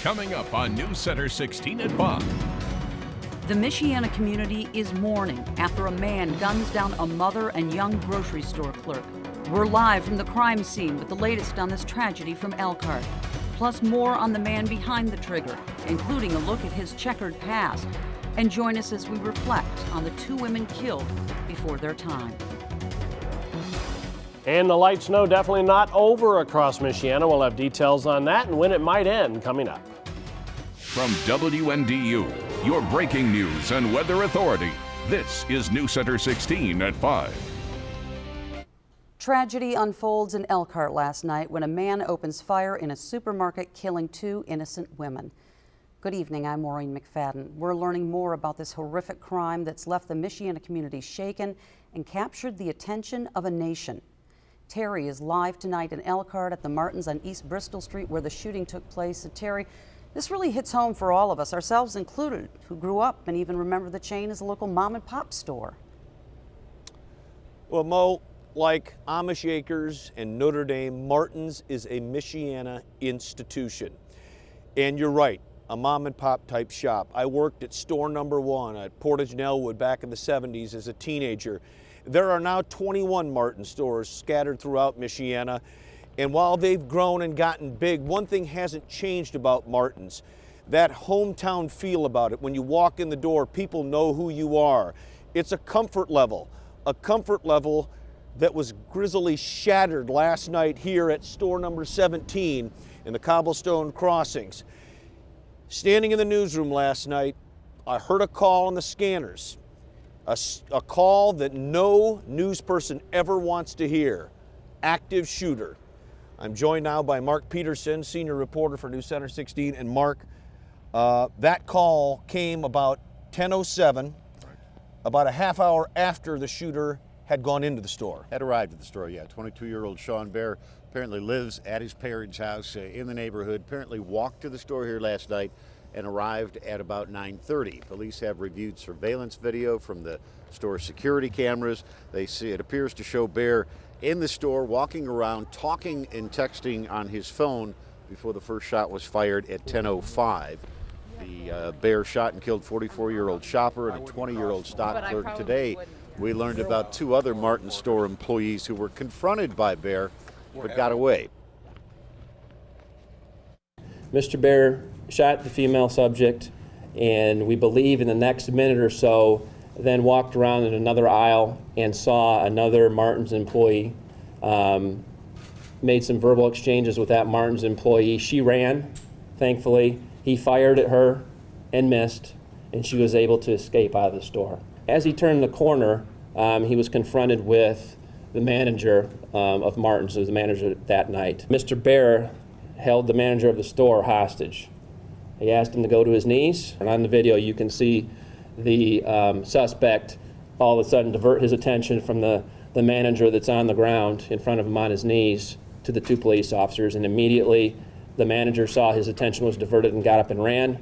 Coming up on News Center 16 at 5. The Michiana community is mourning after a man guns down a mother and young grocery store clerk. We're live from the crime scene with the latest on this tragedy from Elkhart. Plus more on the man behind the trigger, including a look at his checkered past. And join us as we reflect on the two women killed before their time. And the light snow definitely not over across Michiana. We'll have details on that and when it might end coming up. From WNDU, your breaking news and weather authority, this is News Center 16 at 5. Tragedy unfolds in Elkhart last night when a man opens fire in a supermarket, killing two innocent women. Good evening, I'm Maureen McFadden. We're learning more about this horrific crime that's left the Michiana community shaken and captured the attention of a nation. Terry is live tonight in Elkhart at the Martins on East Bristol Street where the shooting took place. So Terry, this really hits home for all of us, ourselves included, who grew up and even remember the chain as a local mom and pop store. Well, Mo, like Amish Acres and Notre Dame, Martins is a Michiana institution. And you're right, a mom and pop type shop. I worked at store number 1 at Portage and Elwood back in the 70s as a teenager. There are now 21 Martin stores scattered throughout Michiana. And while they've grown and gotten big, one thing hasn't changed about Martins. That hometown feel about it. When you walk in the door, people know who you are. It's a comfort level that was grisly shattered last night here at store number 17 in the Cobblestone Crossings. Standing in the newsroom last night, I heard a call on the scanners, a call that no news person ever wants to hear. Active shooter. I'm joined now by Mark Peterson, senior reporter for News Center 16. And Mark, that call came about 10:07, about a half hour after the shooter had gone into the store. Had arrived at the store, yeah. 22-year-old Sean Bear apparently lives at his parents' house in the neighborhood, apparently walked to the store here last night and arrived at about 9:30. Police have reviewed surveillance video from the store security cameras. They see it appears to show Bear in the store, walking around, talking and texting on his phone before the first shot was fired at 10:05. The Bear shot and killed 44-year-old shopper and a 20-year-old stock clerk. Today, we learned about two other Martin store employees who were confronted by Bear but got away. Mr. Bear shot the female subject, and we believe in the next minute or so then walked around in another aisle and saw another Martin's employee, made some verbal exchanges with that Martin's employee. She ran, thankfully. He fired at her and missed, and she was able to escape out of the store. As he turned the corner, he was confronted with the manager of Martin's, who was the manager that night. Mr. Bear held the manager of the store hostage. He asked him to go to his knees, and on the video you can see the suspect all of a sudden divert his attention from the manager that's on the ground in front of him on his knees to the two police officers, and immediately the manager saw his attention was diverted and got up and ran.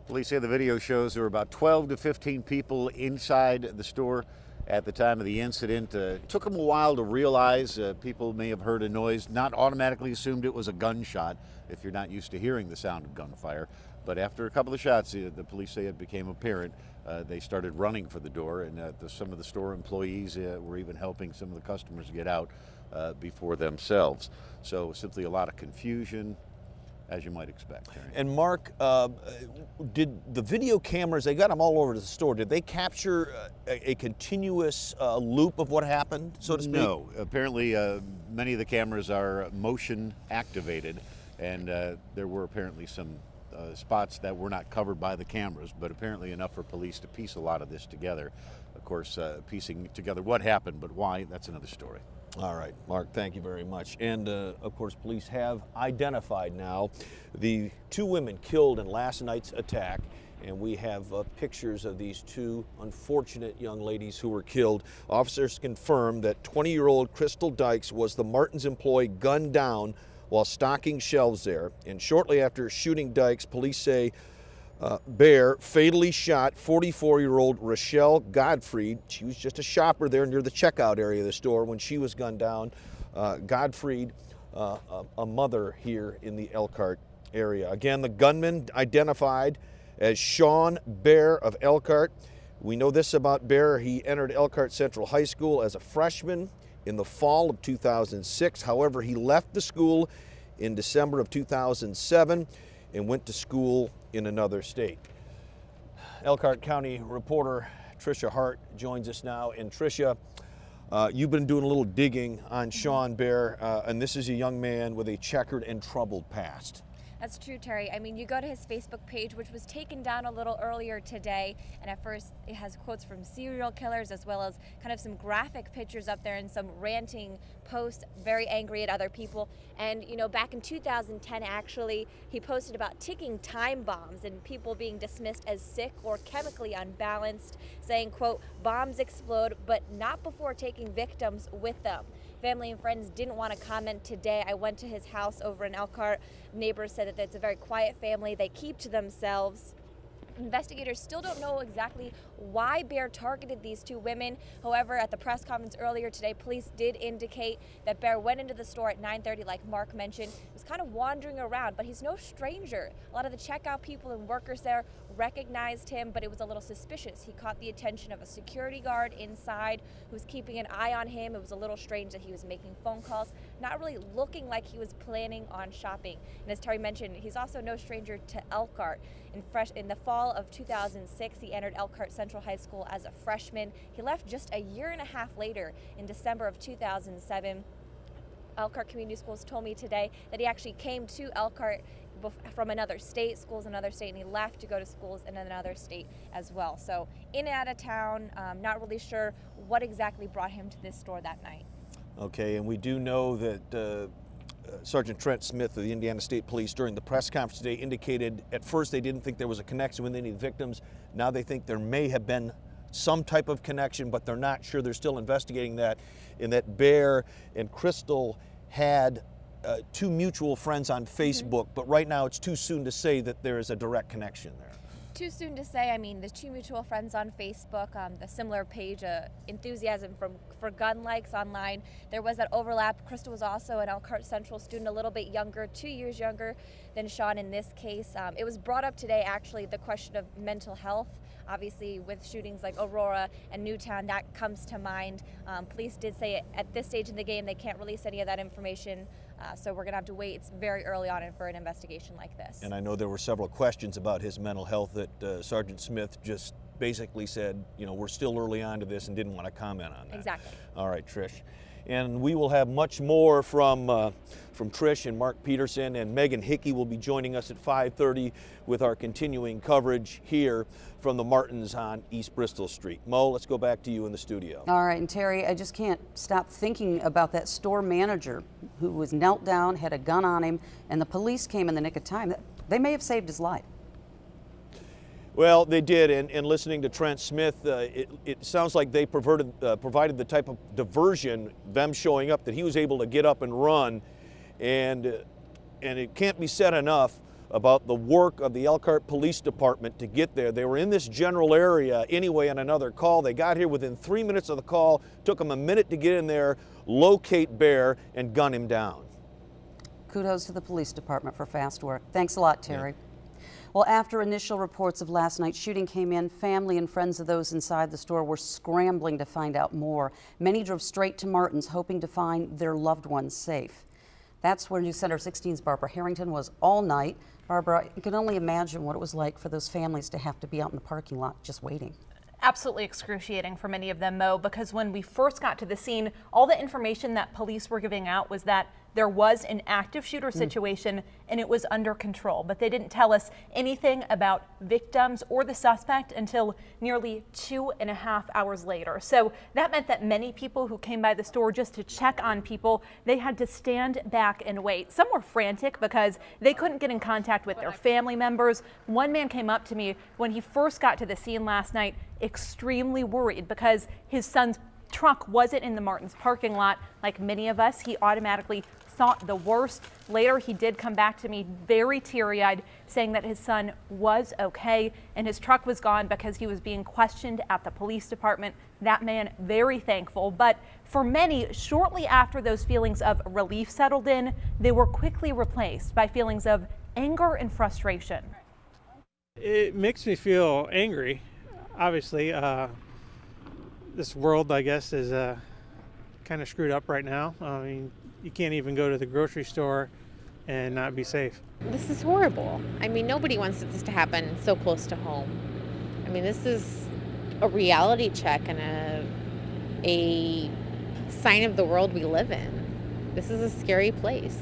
Police say the video shows there were about 12 to 15 people inside the store at the time of the incident. It took them a while to realize people may have heard a noise, not automatically assumed it was a gunshot if you're not used to hearing the sound of gunfire. But after a couple of shots, the police say it became apparent. They started running for the door, and some of the store employees were even helping some of the customers get out before themselves. So simply a lot of confusion, as you might expect. And Mark, did the video cameras, they got them all over the store, did they capture a continuous loop of what happened, so to speak? No. Apparently, many of the cameras are motion activated, and there were apparently some spots that were not covered by the cameras, but apparently enough for police to piece a lot of this together. Of course, piecing together what happened, but why, that's another story. All right, Mark, thank you very much. And of course, police have identified now the two women killed in last night's attack. And we have pictures of these two unfortunate young ladies who were killed. Officers confirmed that 20-year-old Crystal Dykes was the Martin's employee gunned down while stocking shelves there. And shortly after shooting Dykes, police say Bear fatally shot 44-year-old Rochelle Godfried. She was just a shopper there near the checkout area of the store when she was gunned down. Godfried a mother here in the Elkhart area. Again, the gunman identified as Sean Bear of Elkhart. We know this about Bear. He entered Elkhart Central High School as a freshman in the fall of 2006. However, he left the school in December of 2007 and went to school in another state. Elkhart County reporter Tricia Hart joins us now. And Tricia, you've been doing a little digging on Sean Bear, and this is a young man with a checkered and troubled past. That's true, Terry. I mean, you go to his Facebook page, which was taken down a little earlier today, and at first it has quotes from serial killers as well as kind of some graphic pictures up there and some ranting posts, very angry at other people. And, you know, back in 2010, actually, he posted about ticking time bombs and people being dismissed as sick or chemically unbalanced, saying, quote, bombs explode, but not before taking victims with them. Family and friends didn't want to comment today. I went to his house over in Elkhart. Neighbors said that it's a very quiet family. They keep to themselves. Investigators still don't know exactly why Bear targeted these two women. However, at the press conference earlier today, police did indicate that Bear went into the store at 9:30, like Mark mentioned, was kind of wandering around, but he's no stranger. A lot of the checkout people and workers there recognized him, but it was a little suspicious. He caught the attention of a security guard inside who was keeping an eye on him. It was a little strange that he was making phone calls, not really looking like he was planning on shopping. And as Terry mentioned, he's also no stranger to Elkhart. In the fall of 2006, he entered Elkhart Central High School as a freshman. He left just a year and a half later in December of 2007. Elkhart Community Schools told me today that he actually came to Elkhart from another state, schools in another state, and he left to go to schools in another state as well. So in and out of town, not really sure what exactly brought him to this store that night. Okay, and we do know that Sergeant Trent Smith of the Indiana State Police during the press conference today indicated at first they didn't think there was a connection with any of the victims. Now they think there may have been some type of connection, but they're not sure. They're still investigating that, and that Bear and Crystal had two mutual friends on Facebook, but right now it's too soon to say that there is a direct connection there. Too soon to say. I mean, the two mutual friends on Facebook, the similar page, Enthusiasm for Gun Likes online, there was that overlap. Crystal was also an Elkhart Central student, a little bit younger, 2 years younger than Sean in this case. It was brought up today, actually, the question of mental health. Obviously, with shootings like Aurora and Newtown, that comes to mind. Police did say at this stage in the game they can't release any of that information, so we're going to have to wait. It's very early on for an investigation like this. And I know there were several questions about his mental health that Sergeant Smith just basically said, you know, we're still early on to this and didn't want to comment on that. Exactly. All right, Trish. And we will have much more from Trish and Mark Peterson, and Megan Hickey will be joining us at 5:30 with our continuing coverage here from the Martins on East Bristol Street. Mo, let's go back to you in the studio. All right, and Terry, I just can't stop thinking about that store manager who was knelt down, had a gun on him, and the police came in the nick of time. They may have saved his life. Well, they did, and listening to Trent Smith, it sounds like they provided the type of diversion, them showing up, that he was able to get up and run, and it can't be said enough about the work of the Elkhart Police Department to get there. They were in this general area anyway on another call. They got here within 3 minutes of the call, took them a minute to get in there, locate Bear, and gun him down. Kudos to the police department for fast work. Thanks a lot, Terry. Yeah. Well, after initial reports of last night's shooting came in, family and friends of those inside the store were scrambling to find out more. Many drove straight to Martin's, hoping to find their loved ones safe. That's where News Center 16's Barbara Harrington was all night. Barbara, you can only imagine what it was like for those families to have to be out in the parking lot just waiting. Absolutely excruciating for many of them, Mo, because when we first got to the scene, all the information that police were giving out was that there was an active shooter situation and it was under control, but they didn't tell us anything about victims or the suspect until nearly 2.5 hours later. So that meant that many people who came by the store just to check on people, they had to stand back and wait. Some were frantic because they couldn't get in contact with their family members. One man came up to me when he first got to the scene last night, extremely worried because his son's truck wasn't in the Martins parking lot. Like many of us, he automatically thought the worst. Later, he did come back to me very teary-eyed, saying that his son was okay and his truck was gone because he was being questioned at the police department. That man, very thankful. But for many, shortly after those feelings of relief settled in, they were quickly replaced by feelings of anger and frustration. It makes me feel angry. Obviously, this world, I guess, is kind of screwed up right now. I mean, you can't even go to the grocery store and not be safe. This is horrible. I mean, nobody wants this to happen so close to home. I mean, this is a reality check and a sign of the world we live in. This is a scary place.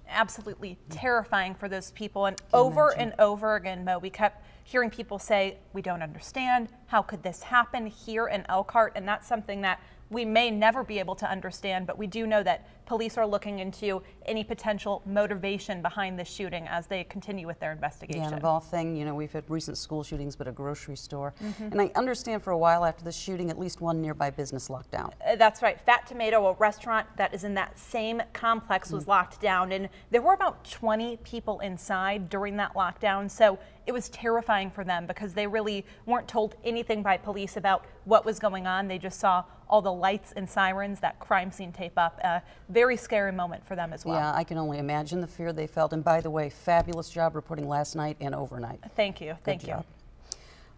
Absolutely terrifying for those people. And over and over again, Mo, we kept hearing people say, we don't understand. How could this happen here in Elkhart? And that's something that we may never be able to understand, but we do know that police are looking into any potential motivation behind this shooting as they continue with their investigation. Yeah, and of all things, you know, we've had recent school shootings, but a grocery store. And I understand for a while after the shooting, at least one nearby business locked down. That's right. Fat Tomato, a restaurant that is in that same complex, was locked down, and there were about 20 people inside during that lockdown. So it was terrifying for them because they really weren't told anything by police about what was going on. They just saw all the lights and sirens, that crime scene tape up. A very scary moment for them as well. Yeah, I can only imagine the fear they felt. And by the way, fabulous job reporting last night and overnight. Thank you. Thank you.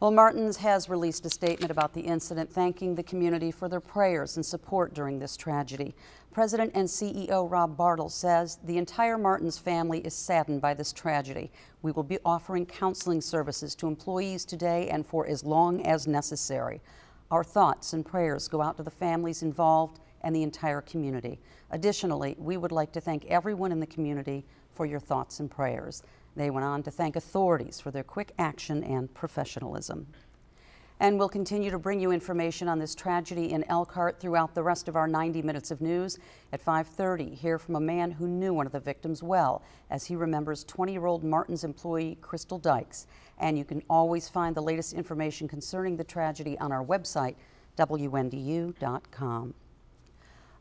Well, Martins has released a statement about the incident, thanking the community for their prayers and support during this tragedy. President and CEO Rob Bartle says the entire Martins family is saddened by this tragedy. We will be offering counseling services to employees today and for as long as necessary. Our thoughts and prayers go out to the families involved and the entire community. Additionally, we would like to thank everyone in the community for your thoughts and prayers. They went on to thank authorities for their quick action and professionalism. And we'll continue to bring you information on this tragedy in Elkhart throughout the rest of our 90 minutes of news. At 5:30, hear from a man who knew one of the victims well as he remembers 20-year-old Martins employee Crystal Dykes. And you can always find the latest information concerning the tragedy on our website, WNDU.com.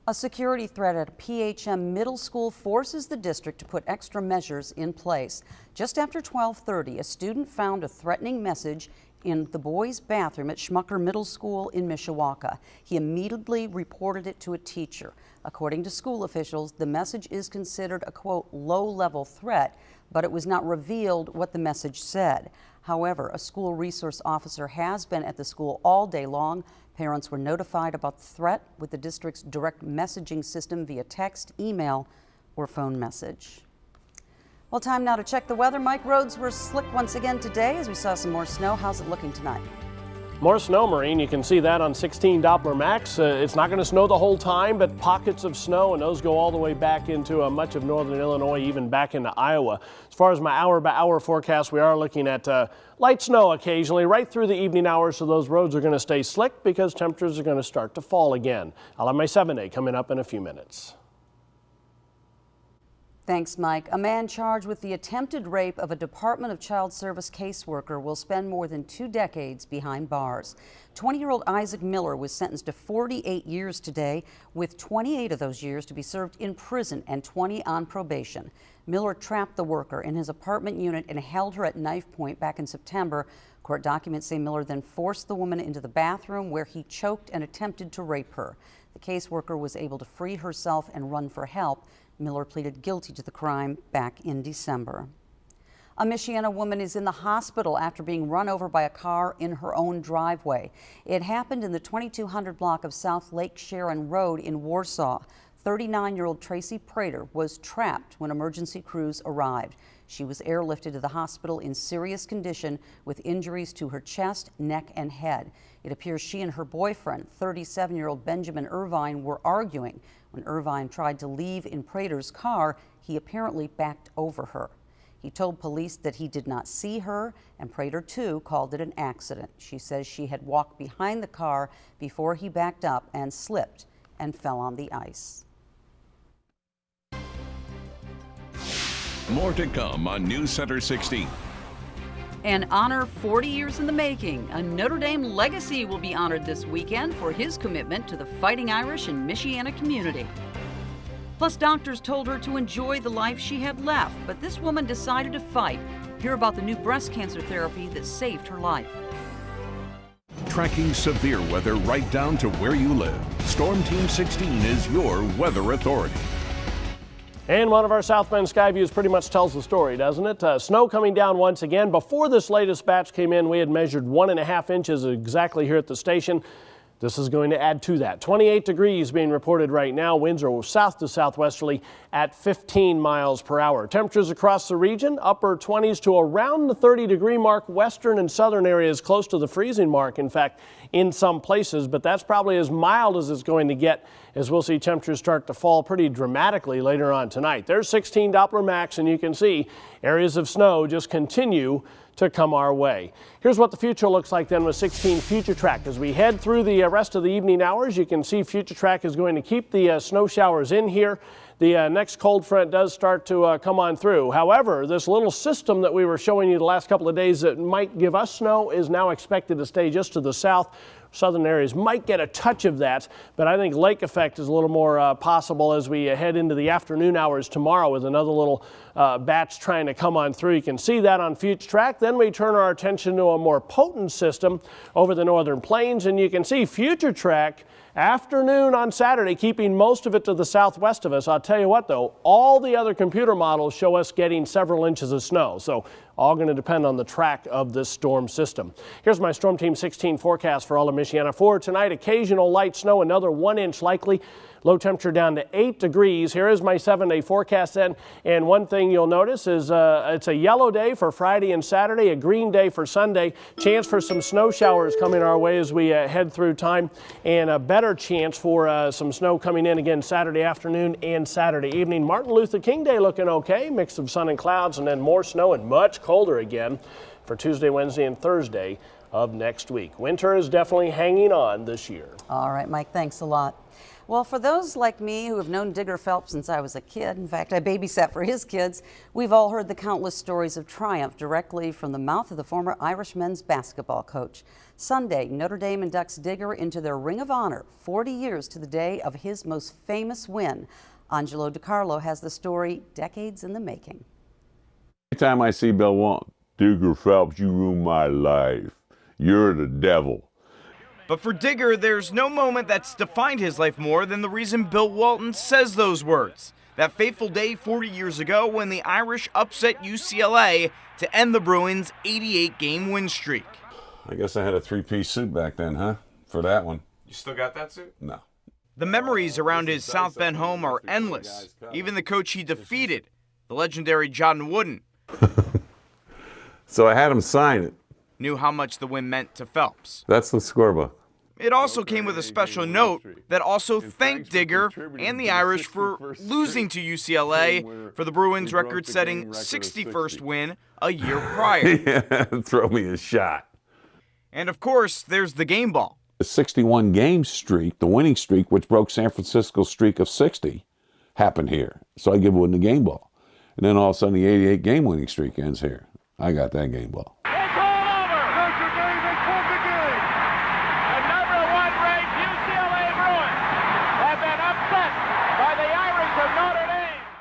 A security threat at a PHM middle school forces the district to put extra measures in place. Just after 12:30, a student found a threatening message in the boys' bathroom at Schmucker Middle School in Mishawaka. He immediately reported it to a teacher. According to school officials, the message is considered a, quote, low-level threat, but it was not revealed what the message said. However, a school resource officer has been at the school all day long. Parents were notified about the threat with the district's direct messaging system via text, email, or phone message. Well, time now to check the weather. Mike, roads were slick once again today as we saw some more snow. How's it looking tonight? More snow, Maureen. You can see that on 16 Doppler Max. It's not going to snow the whole time, but pockets of snow, and those go all the way back into much of northern Illinois, even back into Iowa. As far as my hour-by-hour forecast, we are looking at light snow occasionally right through the evening hours, so those roads are going to stay slick because temperatures are going to start to fall again. I'll have my 7-day coming up in a few minutes. Thanks, Mike. A man charged with the attempted rape of a Department of Child Service caseworker will spend more than 2 decades behind bars. 20-year-old Isaac Miller was sentenced to 48 years today, with 28 of those years to be served in prison and 20 on probation. Miller trapped the worker in his apartment unit and held her at knife point back in September. Court documents say Miller then forced the woman into the bathroom where he choked and attempted to rape her. The caseworker was able to free herself and run for help. Miller pleaded guilty to the crime back in December. A Michiana woman is in the hospital after being run over by a car in her own driveway. It happened in the 2200 block of South Lake Sharon Road in Warsaw. 39-year-old Tracy Prater was trapped when emergency crews arrived. She was airlifted to the hospital in serious condition with injuries to her chest, neck, and head. It appears she and her boyfriend, 37-year-old Benjamin Irvine, were arguing. When Irvine tried to leave in Prater's car, he apparently backed over her. He told police that he did not see her, and Prater, too, called it an accident. She says she had walked behind the car before he backed up and slipped and fell on the ice. More to come on News Center 16. And honor 40 years in the making. A Notre Dame legacy will be honored this weekend for his commitment to the Fighting Irish and Michiana community. Plus, doctors told her to enjoy the life she had left, but this woman decided to fight. Hear about the new breast cancer therapy that saved her life. Tracking severe weather right down to where you live. Storm Team 16 is your weather authority. And one of our South Bend sky views pretty much tells the story, doesn't it? Snow coming down once again. Before this latest batch came in, we had measured 1.5 inches exactly here at the station. This is going to add to that. 28 degrees being reported right now. Winds are south to southwesterly at 15 miles per hour. Temperatures across the region, upper 20s to around the 30-degree mark. Western and southern areas close to the freezing mark, in fact, in some places. But that's probably as mild as it's going to get, as we'll see temperatures start to fall pretty dramatically later on tonight. There's 16 Doppler max, and you can see areas of snow just continue to come our way. Here's what the future looks like then with 16 Future Track. As we head through the rest of the evening hours, you can see Future Track is going to keep the snow showers in here. The next cold front does start to come on through. However, this little system that we were showing you the last couple of days that might give us snow is now expected to stay just to the south. Southern areas might get a touch of that, but I think lake effect is a little more possible as we head into the afternoon hours tomorrow with another little batch trying to come on through. You can see that on Future Track. Then we turn our attention to a more potent system over the northern plains, and you can see Future Track afternoon on Saturday, keeping most of it to the southwest of us. I'll tell you what, though, all the other computer models show us getting several inches of snow. So all going to depend on the track of this storm system. Here's my Storm Team 16 forecast for all of Michiana. For tonight, occasional light snow, another 1 inch likely. Low temperature down to 8 degrees. Here is my 7-day forecast then. And one thing you'll notice is it's a yellow day for Friday and Saturday, a green day for Sunday. Chance for some snow showers coming our way as we head through time, and a better chance for some snow coming in again Saturday afternoon and Saturday evening. Martin Luther King Day looking okay. Mix of sun and clouds, and then more snow and much colder again for Tuesday, Wednesday, and Thursday of next week. Winter is definitely hanging on this year. All right, Mike, thanks a lot. Well, for those like me who have known Digger Phelps since I was a kid, in fact, I babysat for his kids, we've all heard the countless stories of triumph directly from the mouth of the former Irish men's basketball coach. Sunday, Notre Dame inducts Digger into their Ring of Honor, 40 years to the day of his most famous win. Angelo DiCarlo has the story, decades in the making. Every time I see Bill Walton, Digger Phelps, you ruined my life. You're the devil. But for Digger, there's no moment that's defined his life more than the reason Bill Walton says those words. That fateful day 40 years ago when the Irish upset UCLA to end the Bruins' 88-game win streak. I guess I had a three-piece suit back then, huh? For that one. You still got that suit? No. The memories around his South Bend home are endless. Even the coach he defeated, the legendary John Wooden, So I had him sign it. Knew how much the win meant to Phelps. That's the scorebook. It also came with a special note that also thanked Digger and the Irish for losing to UCLA for the Bruins' record-setting 61st win a year prior. Yeah, throw me a shot. And of course, there's the game ball. The 61-game streak, the winning streak, which broke San Francisco's streak of 60, happened here. So I give Wooden the game ball. And then all of a sudden the 88-game winning streak ends here. I got that game ball.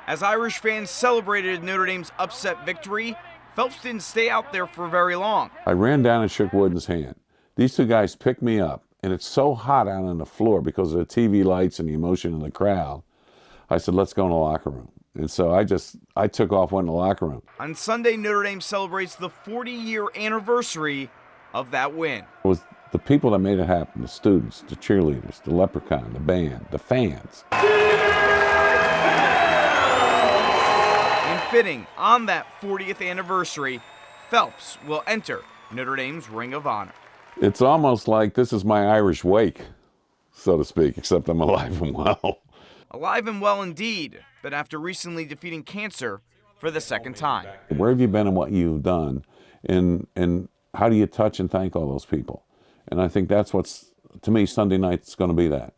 As Irish fans celebrated Notre Dame's upset victory, Phelps didn't stay out there for very long. I ran down and shook Wooden's hand. These two guys picked me up, and it's so hot out on the floor because of the TV lights and the emotion in the crowd. I said, let's go in the locker room. And so I took off, went in the locker room. On Sunday, Notre Dame celebrates the 40-year anniversary of that win. It was the people that made it happen, the students, the cheerleaders, the leprechaun, the band, the fans. Fitting on that 40th anniversary, Phelps will enter Notre Dame's Ring of Honor. It's almost like this is my Irish wake, so to speak, except I'm alive and well. Alive and well indeed, but after recently defeating cancer for the second time. Where have you been and what you've done, and how do you touch and thank all those people? And I think that's what's, to me, Sunday night's going to be that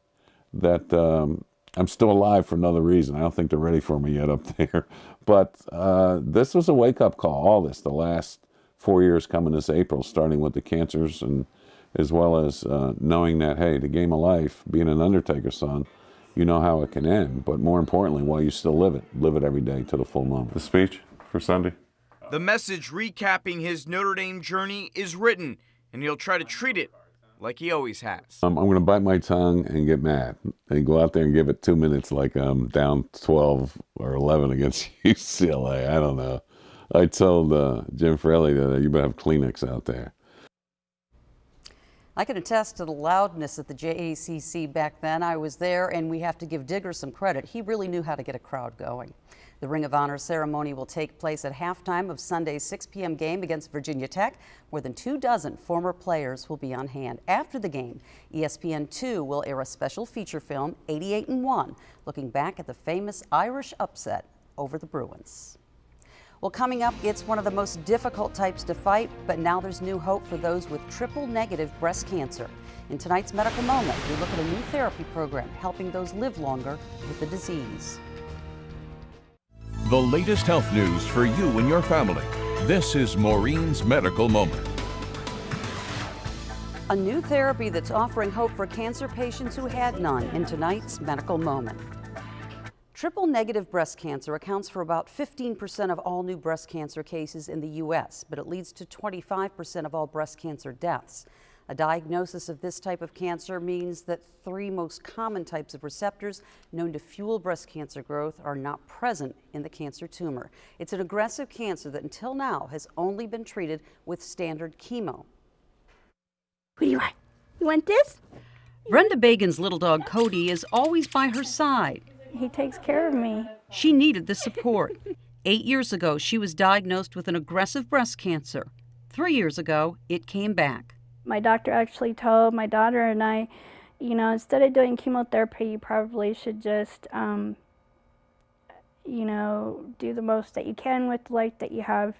I'm still alive for another reason. I don't think they're ready for me yet up there. But this was a wake-up call, all this, the last 4 years coming this April, starting with the cancers, and as well as knowing that, hey, the game of life, being an Undertaker son, you know how it can end, but more importantly, while you still live it every day to the full moment. The speech for Sunday? The message recapping his Notre Dame journey is written, and he'll try to treat it like he always has. I'm going to bite my tongue and get mad and go out there and give it 2 minutes like I'm down 12 or 11 against UCLA. I don't know. I told Jim Fraley that you better have Kleenex out there. I can attest to the loudness at the JACC back then. I was there, and we have to give Digger some credit. He really knew how to get a crowd going. The Ring of Honor ceremony will take place at halftime of Sunday's 6 p.m. game against Virginia Tech. More than 24 former players will be on hand. After the game, ESPN2 will air a special feature film, 88-1, looking back at the famous Irish upset over the Bruins. Well, coming up, it's one of the most difficult types to fight, but now there's new hope for those with triple-negative breast cancer. In tonight's Medical Moment, we look at a new therapy program helping those live longer with the disease. The latest health news for you and your family. This is Maureen's Medical Moment. A new therapy that's offering hope for cancer patients who had none in tonight's Medical Moment. Triple-negative breast cancer accounts for about 15% of all new breast cancer cases in the U.S., but it leads to 25% of all breast cancer deaths. A diagnosis of this type of cancer means that 3 most common types of receptors known to fuel breast cancer growth are not present in the cancer tumor. It's an aggressive cancer that until now has only been treated with standard chemo. What do you want? You want this? Brenda Bagan's little dog Cody is always by her side. He takes care of me. She needed the support. 8 years ago, she was diagnosed with an aggressive breast cancer. 3 years ago, it came back. My doctor actually told my daughter and I, you know, instead of doing chemotherapy, you probably should just, you know, do the most that you can with the life that you have.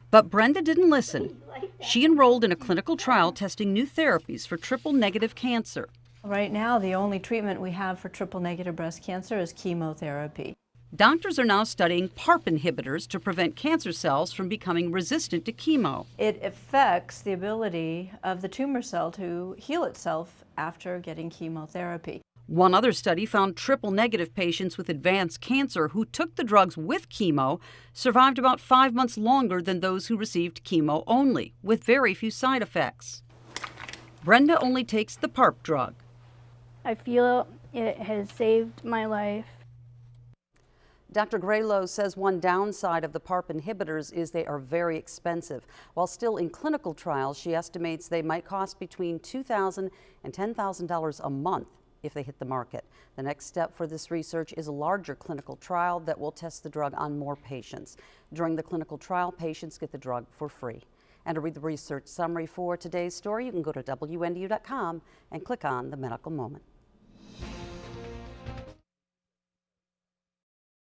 But Brenda didn't listen. She enrolled in a clinical trial testing new therapies for triple-negative cancer. Right now, the only treatment we have for triple-negative breast cancer is chemotherapy. Doctors are now studying PARP inhibitors to prevent cancer cells from becoming resistant to chemo. It affects the ability of the tumor cell to heal itself after getting chemotherapy. One other study found triple-negative patients with advanced cancer who took the drugs with chemo survived about 5 months longer than those who received chemo only, with very few side effects. Brenda only takes the PARP drug. I feel it has saved my life. Dr. Graylow says one downside of the PARP inhibitors is they are very expensive. While still in clinical trials, she estimates they might cost between $2,000 and $10,000 a month if they hit the market. The next step for this research is a larger clinical trial that will test the drug on more patients. During the clinical trial, patients get the drug for free. And to read the research summary for today's story, you can go to WNDU.com and click on the Medical Moment.